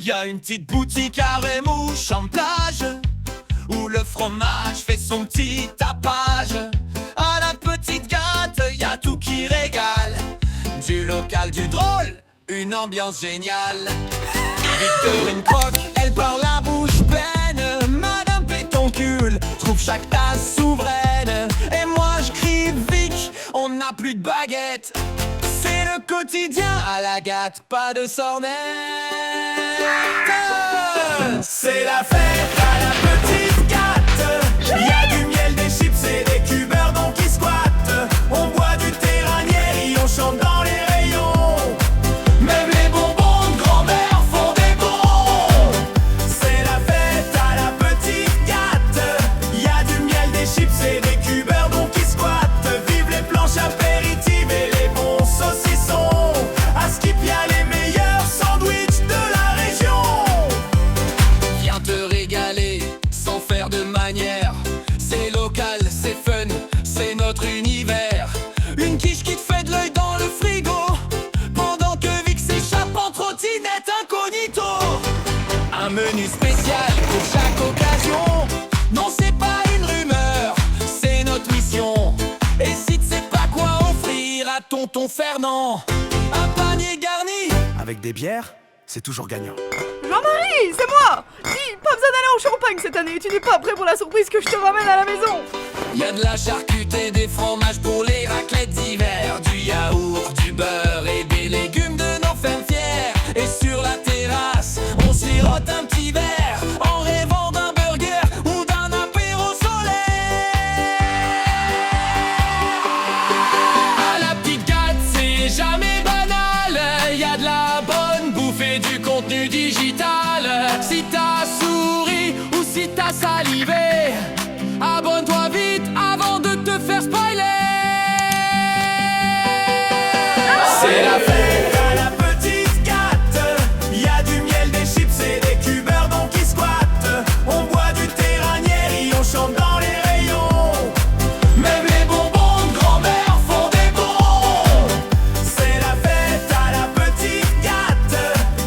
Y a une petite boutique à Rémouche en plage, où le fromage fait son petit tapage. À la petite gâte, y a tout qui régale. Du local, du drôle, une ambiance géniale. Victorine croque, elle parle la bouche pleine. Madame Pétoncule trouve chaque tasse souveraine. Et moi je crie Vic, on n'a plus de baguette. C'est le quotidien à la gâte, pas de sornette. C'est la fête à la petite gâte. Y a du miel, des chips et des cubeurs donc qui squattent. On boit du terranier et on chante dans les rayons. Même les bonbons de grand-mère font des bons. C'est la fête à la petite gâte. Y a du miel, des chips et des cubeurs donc qui squattent. Vive les planches apéritives et les bons saucissons. À Skip y a les meilleurs sandwichs de la région. Viens te régaler sans faire de manière. C'est local, c'est fun, c'est notre univers. Une quiche qui te fait de l'œil dans le frigo, pendant que Vic s'échappe en trottinette incognito. Un menu spécial pour chaque occasion. Non, c'est pas une rumeur, c'est notre mission. Et si tu sais pas quoi offrir à tonton Fernand, un panier garni Avec des bières, c'est toujours gagnant. Jean-Marie, c'est moi! Dis, pas besoin d'aller en Champagne cette année, tu n'es pas prêt pour la surprise que je te ramène à la maison! Y a de la charcuterie, des fromages pour les raclettes d'hiver, du yaourt, du beurre et des légumes de nos femmes fières. Et sur la terrasse, on sirote un petit verre en rêvant d'un burger ou d'un apéro solaire. À la petite gâte, c'est jamais banal. Y a de la bonne bouffe et du contenu digital. Si t'as souri ou si t'as salivé, abonne-toi vite avant de te faire spoiler. C'est la fête à la petite gâte. Y a du miel, des chips et des cubeurs donc qui squattent. On boit du terranier et on chante dans les rayons. Même les bonbons de grand-mère font des bons. C'est la fête à la petite gâte.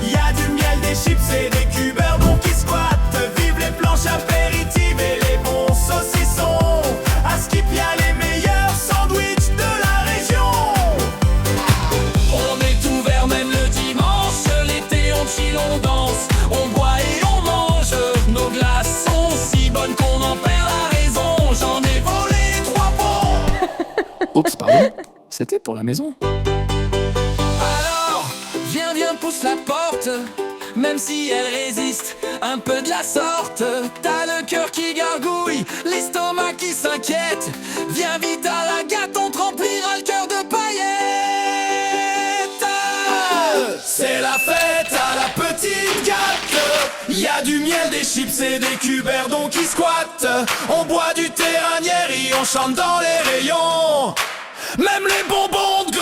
Y a du miel, des chips et des cubeurs donc qui squattent. Vive les planches apéritives et les bons saucissons. À Skip y a les meilleurs sandwichs de la région. On est ouvert même le dimanche. L'été on chill, on danse, on boit et on mange. Nos glaces sont si bonnes qu'on en perd la raison. J'en ai volé 3 bons. Oups, pardon. C'était pour la maison. Alors, viens, pousse la porte. Même si elle résiste un peu de la sorte. T'as le cœur qui gargouille, l'estomac qui s'inquiète. Viens vite à la gâte, on te remplira le cœur de paillettes. C'est la fête à la petite gâte. Y a du miel, des chips et des cubeurs donc qui squattent. On boit du terranier et on chante dans les rayons. Même les bonbons de